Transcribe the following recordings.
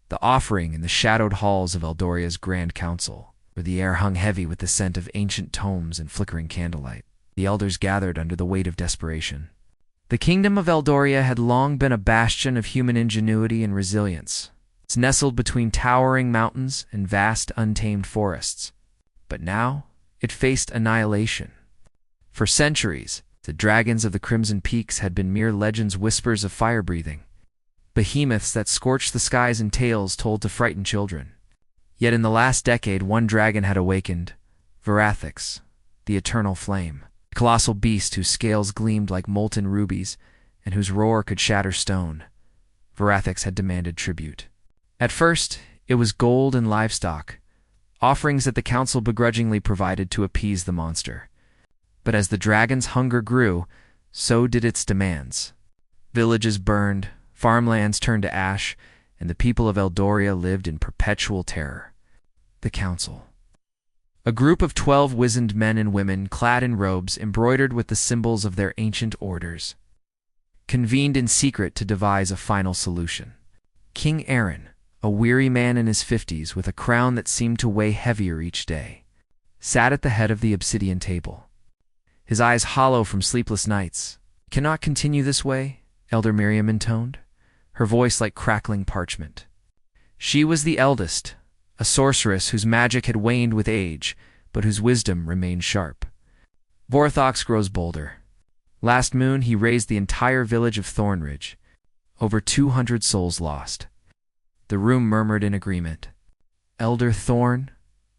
the offering in the shadowed halls of Eldoria's Grand Council, where the air hung heavy with the scent of ancient tomes and flickering candlelight. The elders gathered under the weight of desperation. The kingdom of Eldoria had long been a bastion of human ingenuity and resilience. It's nestled between towering mountains and vast untamed forests. But now it faced annihilation. For centuries, the dragons of the Crimson Peaks had been mere legends, whispers of fire-breathing, behemoths that scorched the skies and tales told to frighten children. Yet in the last decade, one dragon had awakened, Varathix, the eternal flame, a colossal beast whose scales gleamed like molten rubies and whose roar could shatter stone. Varathix had demanded tribute. At first, it was gold and livestock, offerings that the council begrudgingly provided to appease the monster. But as the dragon's hunger grew, so did its demands. Villages burned, farmlands turned to ash, and the people of Eldoria lived in perpetual terror. The council. A group of 12 wizened men and women clad in robes embroidered with the symbols of their ancient orders, convened in secret to devise a final solution. King Aaron, a weary man in his 50s with a crown that seemed to weigh heavier each day, sat at the head of the obsidian table, his eyes hollow from sleepless nights. "Cannot continue this way," Elder Miriam intoned, her voice like crackling parchment. She was the eldest, a sorceress whose magic had waned with age, but whose wisdom remained sharp. "Vorthox grows bolder. Last moon he razed the entire village of Thornridge. Over 200 souls lost." The room murmured in agreement. Elder Thorn,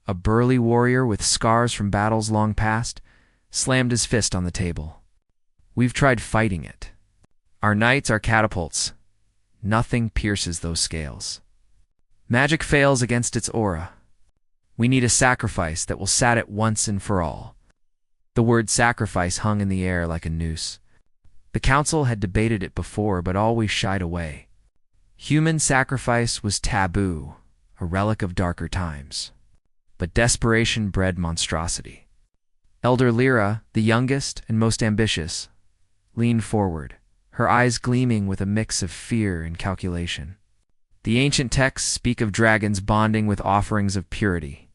a burly warrior with scars from battles long past, slammed his fist on the table. "We've tried fighting it. Our knights are catapults. Nothing pierces those scales. Magic fails against its aura. We need a sacrifice that will sat it once and for all." The word sacrifice hung in the air like a noose. The council had debated it before, but always shied away. Human sacrifice was taboo, a relic of darker times. But desperation bred monstrosity. Elder Lyra, the youngest and most ambitious, leaned forward, her eyes gleaming with a mix of fear and calculation. "The ancient texts speak of dragons bonding with offerings of purity,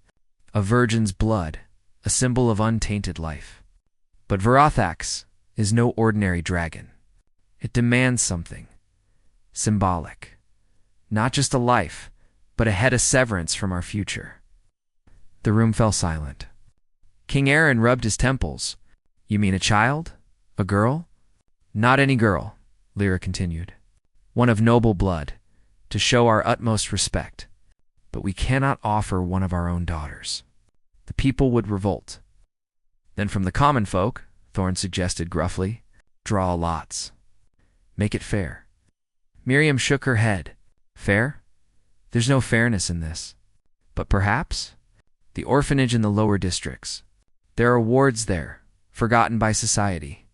a virgin's blood, a symbol of untainted life. But Varathax is no ordinary dragon. It demands something symbolic, not just a life, but a head of severance from our future." The room fell silent. King Aaron rubbed his temples. "You mean a child? A girl?" "Not any girl," Lyra continued. "One of noble blood, to show our utmost respect. But we cannot offer one of our own daughters. The people would revolt." "Then from the common folk," Thorn suggested gruffly, "draw lots. Make it fair." Miriam shook her head. "Fair? There's no fairness in this. But perhaps? The orphanage in the lower districts. There are wards there, forgotten by society.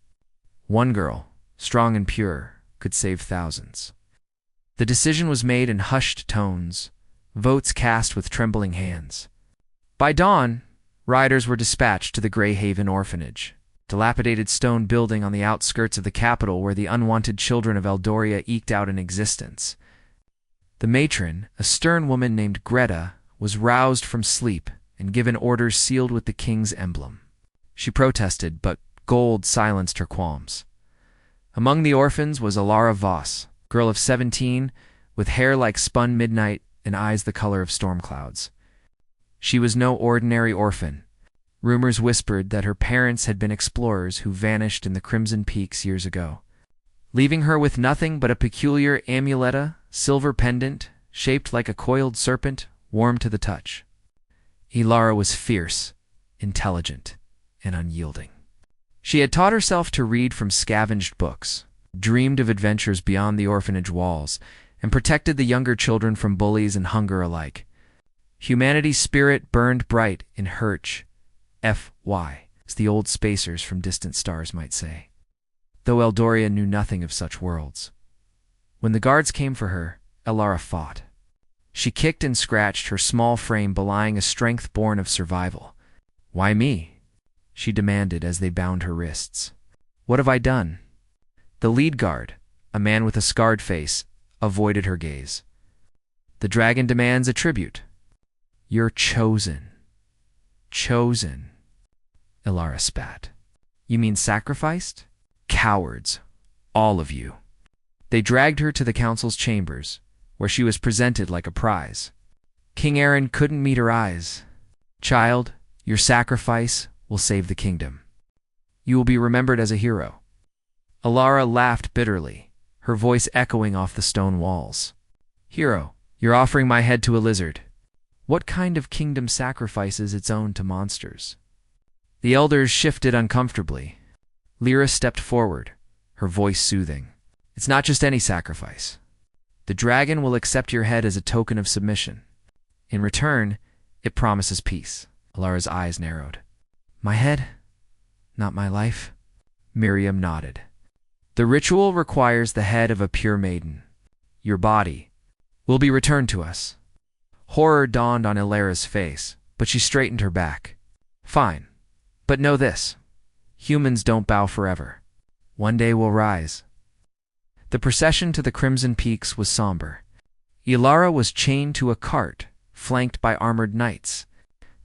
One girl, strong and pure, could save thousands." The decision was made in hushed tones, votes cast with trembling hands. By dawn, riders were dispatched to the Greyhaven orphanage, dilapidated stone building on the outskirts of the capital where the unwanted children of Eldoria eked out an existence. The matron, a stern woman named Greta, was roused from sleep and given orders sealed with the king's emblem. She protested, but gold silenced her qualms. Among the orphans was Elara Voss, girl of 17, with hair like spun midnight and eyes the color of storm clouds. She was no ordinary orphan. Rumors whispered that her parents had been explorers who vanished in the Crimson Peaks years ago, leaving her with nothing but a peculiar amulet, silver pendant, shaped like a coiled serpent, warm to the touch. Elara was fierce, intelligent, and unyielding. She had taught herself to read from scavenged books, dreamed of adventures beyond the orphanage walls, and protected the younger children from bullies and hunger alike. Humanity's spirit burned bright in HFY, as the old spacers from distant stars might say, though Eldoria knew nothing of such worlds. When the guards came for her, Elara fought. She kicked and scratched, her small frame belying a strength born of survival. "Why me?" she demanded as they bound her wrists. "What have I done?" The lead guard, a man with a scarred face, avoided her gaze. The dragon demands a tribute. You're chosen. Chosen. Elara spat. You mean sacrificed? Cowards. All of you. They dragged her to the council's chambers, where she was presented like a prize. King Aaron couldn't meet her eyes. Child, your sacrifice will save the kingdom. You will be remembered as a hero. Elara laughed bitterly, her voice echoing off the stone walls. Hero, you're offering my head to a lizard. What kind of kingdom sacrifices its own to monsters? The elders shifted uncomfortably. Lyra stepped forward, her voice soothing. It's not just any sacrifice. The dragon will accept your head as a token of submission. In return, it promises peace. Elara's eyes narrowed. My head? Not my life? Miriam nodded. The ritual requires the head of a pure maiden. Your body will be returned to us. Horror dawned on Elara's face, but she straightened her back. Fine, but know this. Humans don't bow forever. One day we'll rise. The procession to the Crimson Peaks was somber. Elara was chained to a cart, flanked by armored knights.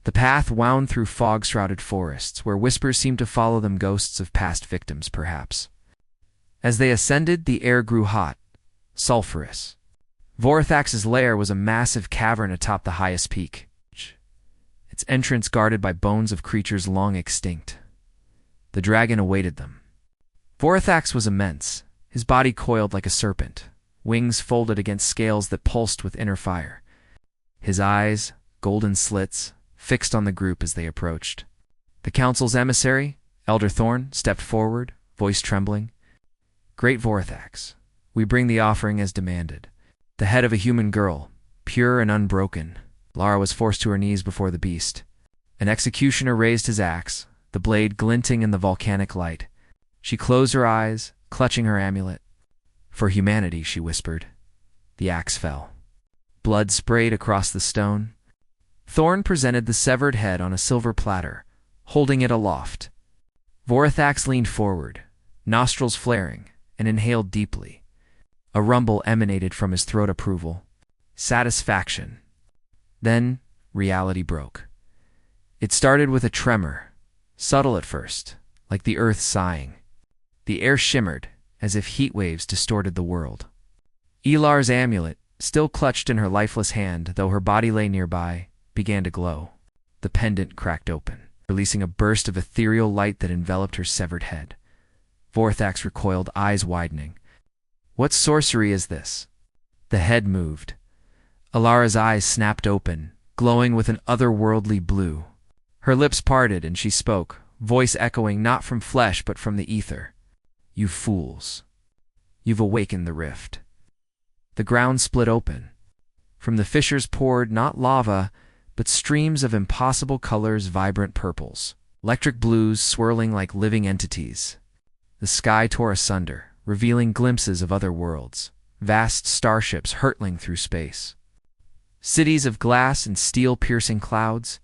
The path wound through fog-shrouded forests, where whispers seemed to follow them, ghosts of past victims, perhaps. As they ascended, the air grew hot, sulphurous. Vorthax's lair was a massive cavern atop the highest peak, its entrance guarded by bones of creatures long extinct. The dragon awaited them. Vorthax was immense, his body coiled like a serpent, wings folded against scales that pulsed with inner fire. His eyes, golden slits, fixed on the group as they approached. The council's emissary, Elder Thorn, stepped forward, voice trembling. Great Vorthax, we bring the offering as demanded. The head of a human girl, pure and unbroken. Lara was forced to her knees before the beast. An executioner raised his axe, the blade glinting in the volcanic light. She closed her eyes, clutching her amulet. For humanity, she whispered. The axe fell. Blood sprayed across the stone. Thorn presented the severed head on a silver platter, holding it aloft. Vorthax leaned forward, nostrils flaring, and inhaled deeply. A rumble emanated from his throat. Approval. Satisfaction. Then, reality broke. It started with a tremor, subtle at first, like the earth sighing. The air shimmered, as if heat waves distorted the world. Elar's amulet, still clutched in her lifeless hand, though her body lay nearby, began to glow. The pendant cracked open, releasing a burst of ethereal light that enveloped her severed head. Vorthax recoiled, eyes widening. What sorcery is this? The head moved. Elara's eyes snapped open, glowing with an otherworldly blue. Her lips parted and she spoke, voice echoing not from flesh but from the ether. You fools. You've awakened the rift. The ground split open. From the fissures poured not lava, but streams of impossible colors, vibrant purples, electric blues swirling like living entities. The sky tore asunder, revealing glimpses of other worlds, vast starships hurtling through space. Cities of glass and steel-piercing clouds,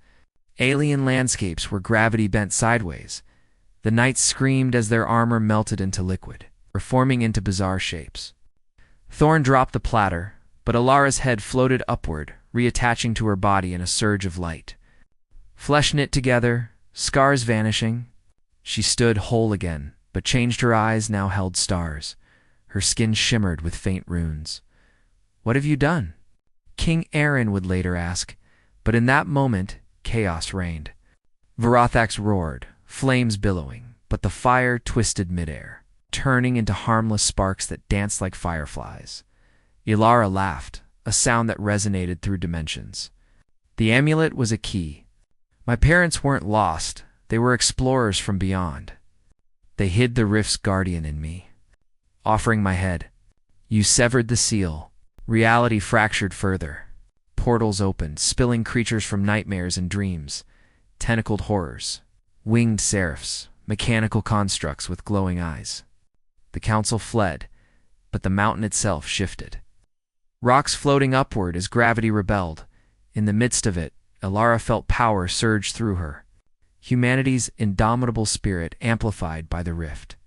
alien landscapes where gravity bent sideways. The knights screamed as their armor melted into liquid, reforming into bizarre shapes. Thorn dropped the platter, but Elara's head floated upward, reattaching to her body in a surge of light. Flesh knit together, scars vanishing. She stood whole again, but changed. Her eyes now held stars. Her skin shimmered with faint runes. What have you done? King Aaron would later ask, but in that moment, chaos reigned. Vorthax roared, flames billowing, but the fire twisted midair, turning into harmless sparks that danced like fireflies. Elara laughed, a sound that resonated through dimensions. The amulet was a key. My parents weren't lost, they were explorers from beyond. They hid the rift's guardian in me. Offering my head, you severed the seal. Reality fractured further. Portals opened, spilling creatures from nightmares and dreams. Tentacled horrors, winged seraphs, mechanical constructs with glowing eyes. The council fled, but the mountain itself shifted. Rocks floating upward as gravity rebelled. In the midst of it, Elara felt power surge through her. Humanity's indomitable spirit amplified by the rift.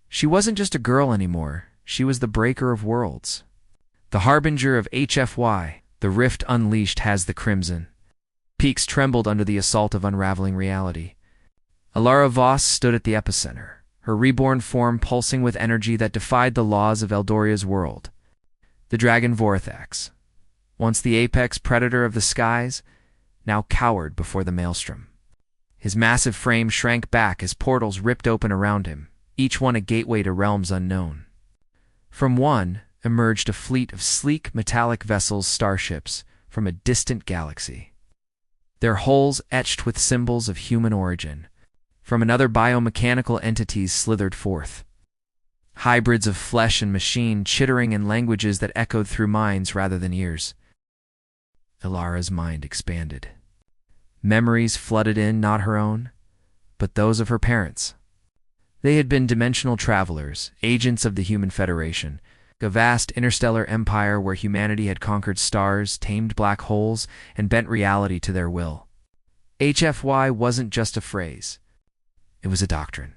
She wasn't just a girl anymore, she was the breaker of worlds. The harbinger of HFY, The rift unleashed has the crimson. Peaks trembled under the assault of unraveling reality. Elara Voss stood at the epicenter, her reborn form pulsing with energy that defied the laws of Eldoria's world. The dragon Vorthax, once the apex predator of the skies, now cowered before the maelstrom. His massive frame shrank back as portals ripped open around him, each one a gateway to realms unknown. From one emerged a fleet of sleek, metallic vessels, starships, from a distant galaxy. Their hulls etched with symbols of human origin. From another, biomechanical entities slithered forth. Hybrids of flesh and machine, chittering in languages that echoed through minds rather than ears. Elara's mind expanded. Memories flooded in, not her own, but those of her parents. They had been dimensional travelers, agents of the Human Federation, a vast interstellar empire where humanity had conquered stars, tamed black holes, and bent reality to their will. HFY wasn't just a phrase. It was a doctrine.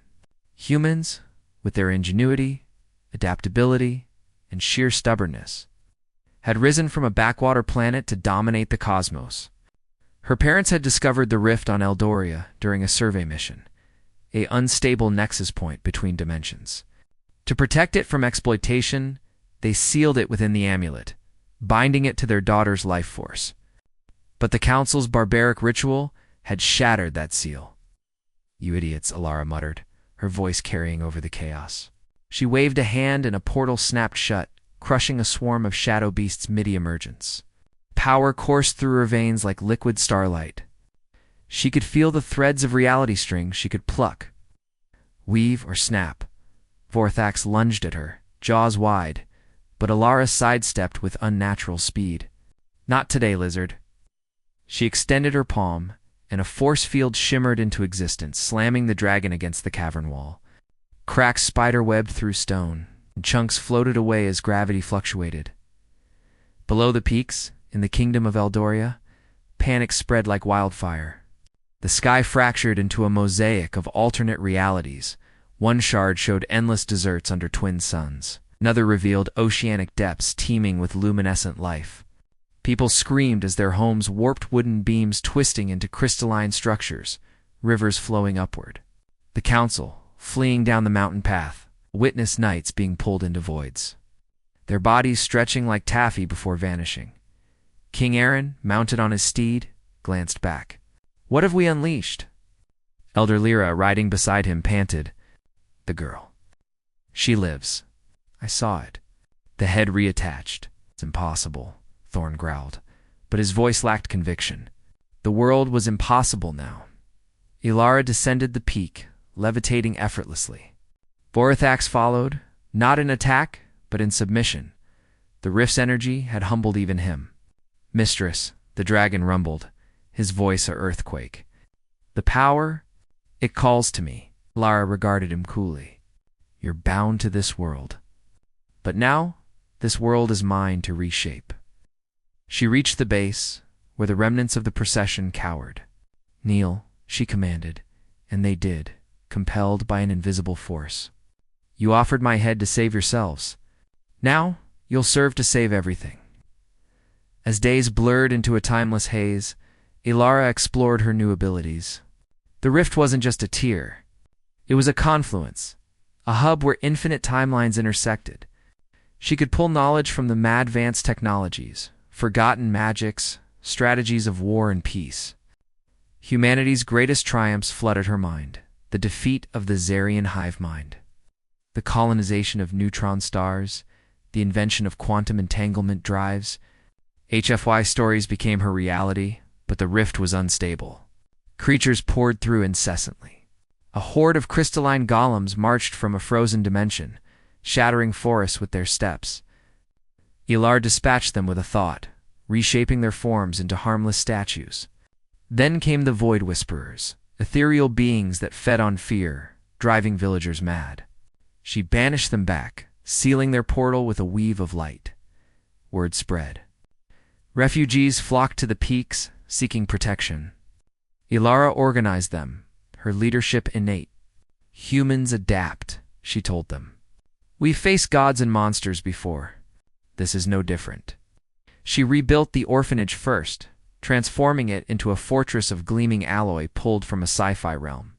Humans, with their ingenuity, adaptability, and sheer stubbornness, had risen from a backwater planet to dominate the cosmos. Her parents had discovered the rift on Eldoria during a survey mission, an unstable nexus point between dimensions. To protect it from exploitation, they sealed it within the amulet, binding it to their daughter's life force. But the Council's barbaric ritual had shattered that seal. "You idiots," Elara muttered, her voice carrying over the chaos. She waved a hand and a portal snapped shut, crushing a swarm of shadow beasts mid-emergence. Power coursed through her veins like liquid starlight. She could feel the threads of reality string she could pluck, weave, or snap. Vorthax lunged at her, jaws wide, but Elara sidestepped with unnatural speed. "Not today, lizard." She extended her palm, and a force field shimmered into existence, slamming the dragon against the cavern wall. Cracks spider-webbed through stone, and chunks floated away as gravity fluctuated. Below the peaks, in the kingdom of Eldoria, panic spread like wildfire. The sky fractured into a mosaic of alternate realities. One shard showed endless deserts under twin suns. Another revealed oceanic depths teeming with luminescent life. People screamed as their homes warped, wooden beams twisting into crystalline structures, rivers flowing upward. The Council, fleeing down the mountain path, witnessed knights being pulled into voids, their bodies stretching like taffy before vanishing. King Aaron, mounted on his steed, glanced back. "What have we unleashed?" Elder Lyra, riding beside him, panted. "The girl. She lives. I saw it." The head reattached. "It's impossible," Thorn growled, but his voice lacked conviction. The world was impossible now. Elara descended the peak, levitating effortlessly. Vorthax followed, not in attack, but in submission. The rift's energy had humbled even him. "Mistress," the dragon rumbled, his voice a earthquake. "The power, it calls to me." Elara regarded him coolly. "You're bound to this world. But now, this world is mine to reshape." She reached the base, where the remnants of the procession cowered. "Kneel," she commanded, and they did, compelled by an invisible force. "You offered my head to save yourselves. Now, you'll serve to save everything." As days blurred into a timeless haze, Elara explored her new abilities. The rift wasn't just a tier. It was a confluence, a hub where infinite timelines intersected. She could pull knowledge from the mad-advanced technologies, forgotten magics, strategies of war and peace. Humanity's greatest triumphs flooded her mind: the defeat of the Zarian hive mind, the colonization of neutron stars, the invention of quantum entanglement drives. HFY stories became her reality, but the rift was unstable. Creatures poured through incessantly. A horde of crystalline golems marched from a frozen dimension, shattering forests with their steps. Elara dispatched them with a thought, reshaping their forms into harmless statues. Then came the Void Whisperers, ethereal beings that fed on fear, driving villagers mad. She banished them back, sealing their portal with a weave of light. Word spread. Refugees flocked to the peaks, seeking protection. Elara organized them, her leadership innate. "Humans adapt," she told them. "We've faced gods and monsters before. This is no different." She rebuilt the orphanage first, transforming it into a fortress of gleaming alloy pulled from a sci-fi realm.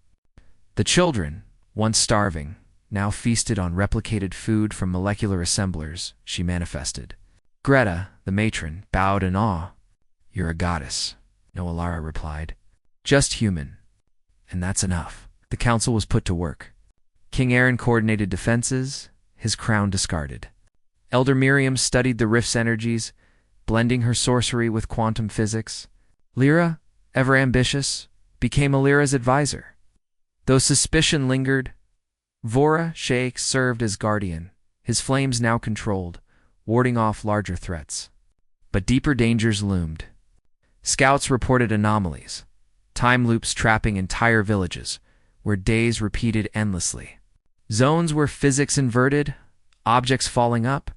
The children, once starving, now feasted on replicated food from molecular assemblers she manifested. Greta, the matron, bowed in awe. "You're a goddess," no, Elara replied. "Just human. And that's enough." The council was put to work. King Aaron coordinated defenses, his crown discarded. Elder Miriam studied the rift's energies, blending her sorcery with quantum physics. Lyra, ever ambitious, became Elira's advisor. Though suspicion lingered, Vora Sheikh served as guardian, his flames now controlled, warding off larger threats. But deeper dangers loomed. Scouts reported anomalies, time loops trapping entire villages, where days repeated endlessly. Zones where physics inverted, objects falling up,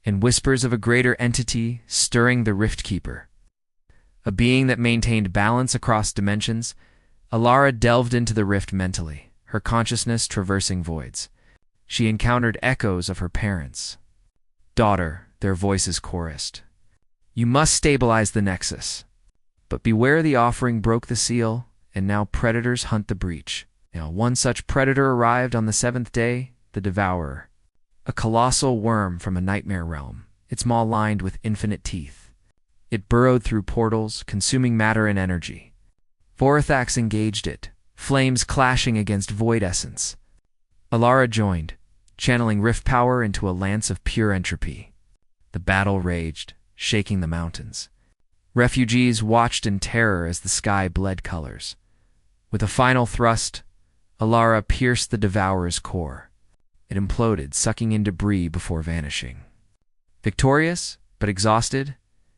and whispers of a greater entity stirring the Riftkeeper. A being that maintained balance across dimensions, Elara delved into the rift mentally, her consciousness traversing voids. She encountered echoes of her parents. "Daughter," their voices chorused, "you must stabilize the nexus. But beware, the offering broke the seal, and now predators hunt the breach." Now, one such predator arrived on the seventh day, the Devourer. A colossal worm from a nightmare realm, its maw lined with infinite teeth. It burrowed through portals, consuming matter and energy. Vorathax engaged it, flames clashing against void essence. Elara joined, channeling rift power into a lance of pure entropy. The battle raged, shaking the mountains. Refugees watched in terror as the sky bled colors. With a final thrust, Elara pierced the Devourer's core. It imploded, sucking in debris before vanishing. Victorious, but exhausted,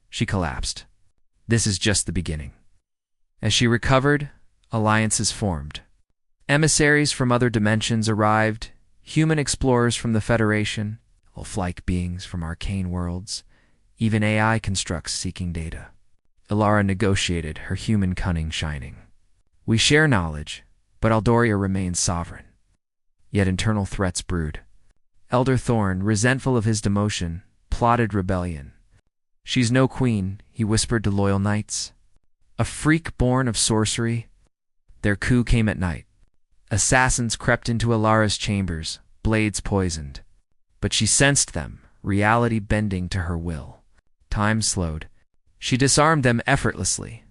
she collapsed. This is just the beginning. As she recovered, alliances formed. Emissaries from other dimensions arrived, human explorers from the Federation, elf-like beings from arcane worlds, even AI constructs seeking data. Elara negotiated, her human cunning shining. "We share knowledge, but Eldoria remains sovereign." Yet internal threats brewed. Elder Thorn, resentful of his demotion, plotted rebellion. "She's no queen," he whispered to loyal knights. "A freak born of sorcery." Their coup came at night. Assassins crept into Elara's chambers, blades poisoned. But she sensed them, reality bending to her will. Time slowed. She disarmed them effortlessly.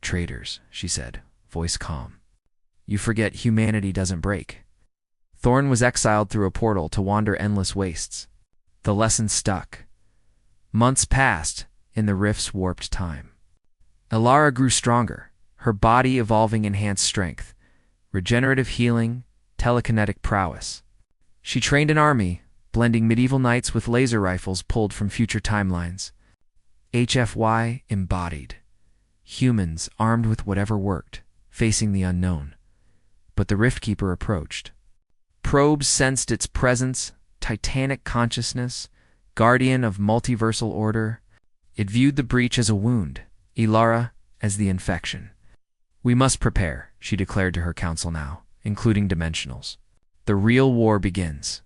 "Traitors," she said, voice calm. "You forget humanity doesn't break." Thorn was exiled through a portal to wander endless wastes. The lesson stuck. Months passed in the rift's warped time. Elara grew stronger, her body evolving enhanced strength, regenerative healing, telekinetic prowess. She trained an army, blending medieval knights with laser rifles pulled from future timelines. HFY embodied. Humans armed with whatever worked, facing the unknown. But the Riftkeeper approached. Probes sensed its presence, titanic consciousness, guardian of multiversal order. It viewed the breach as a wound, Elara as the infection. "We must prepare," she declared to her council now, including dimensionals. "The real war begins."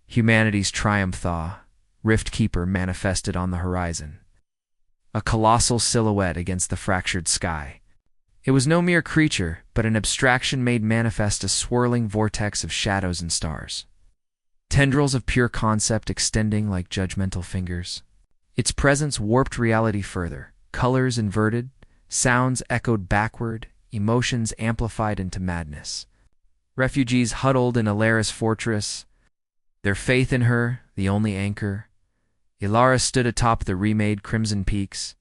Humanity's triumph thaw, Riftkeeper manifested on the horizon. A colossal silhouette against the fractured sky. It was no mere creature, but an abstraction made manifest, a swirling vortex of shadows and stars. Tendrils of pure concept extending like judgmental fingers. Its presence warped reality further, colors inverted, sounds echoed backward, emotions amplified into madness. Refugees huddled in Elara's fortress, their faith in her the only anchor. Elara stood atop the remade crimson peaks.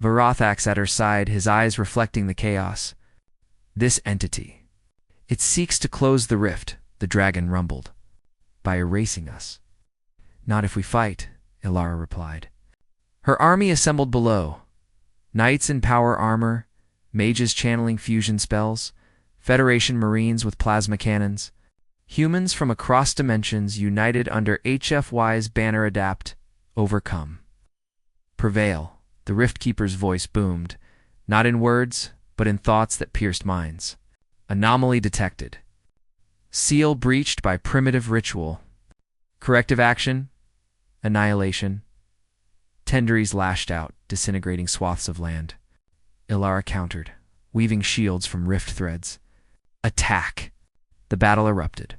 Vorathax at her side, his eyes reflecting the chaos. "This entity. It seeks to close the rift," the dragon rumbled. "By erasing us." "Not if we fight," Elara replied. Her army assembled below. Knights in power armor, mages channeling fusion spells, Federation Marines with plasma cannons. Humans from across dimensions united under HFY's banner: adapt, overcome. Prevail. The Riftkeeper's voice boomed, not in words, but in thoughts that pierced minds. Anomaly detected. Seal breached by primitive ritual. Corrective action. Annihilation. Tenderies lashed out, disintegrating swaths of land. Elara countered, weaving shields from rift threads. Attack! The battle erupted.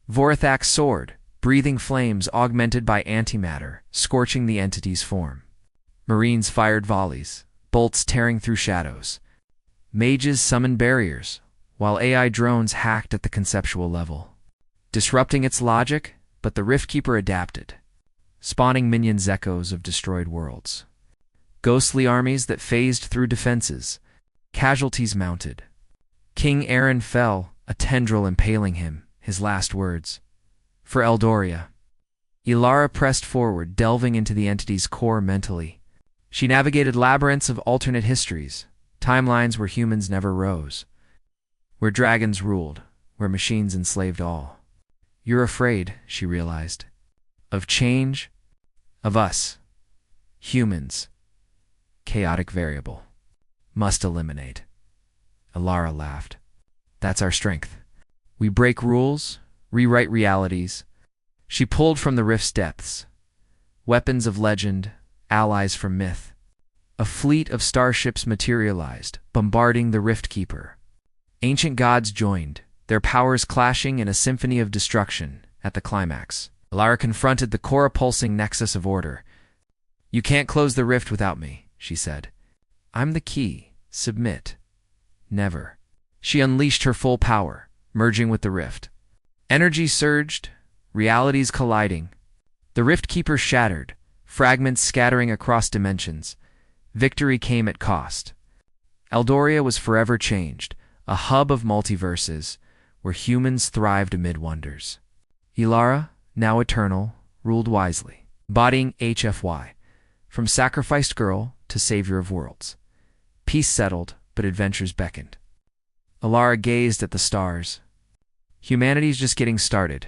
Vorithak soared, breathing flames augmented by antimatter, scorching the entity's form. Marines fired volleys, bolts tearing through shadows. Mages summoned barriers, while AI drones hacked at the conceptual level, disrupting its logic, but the Riftkeeper adapted, spawning minions echoes of destroyed worlds. Ghostly armies that phased through defenses, casualties mounted. King Aaron fell, a tendril impaling him, his last words. For Eldoria. Elara pressed forward, delving into the entity's core mentally. She navigated labyrinths of alternate histories, timelines where humans never rose, where dragons ruled, where machines enslaved all. You're afraid, she realized, of change, of us, humans. Chaotic variable. Must eliminate. Elara laughed. That's our strength. We break rules, rewrite realities. She pulled from the rift's depths. Weapons of legend, allies from myth. A fleet of starships materialized, bombarding the Riftkeeper. Ancient gods joined, their powers clashing in a symphony of destruction. At the climax, Elara confronted the core-pulsing nexus of order. You can't close the rift without me, she said. I'm the key. Submit. Never. She unleashed her full power, merging with the rift. Energy surged, realities colliding. The Riftkeeper shattered, fragments scattering across dimensions. Victory came at cost. Eldoria was forever changed, a hub of multiverses, where humans thrived amid wonders. Elara, now eternal, ruled wisely, embodying HFY, from sacrificed girl to savior of worlds. Peace settled, but adventures beckoned. Elara gazed at the stars. Humanity's just getting started,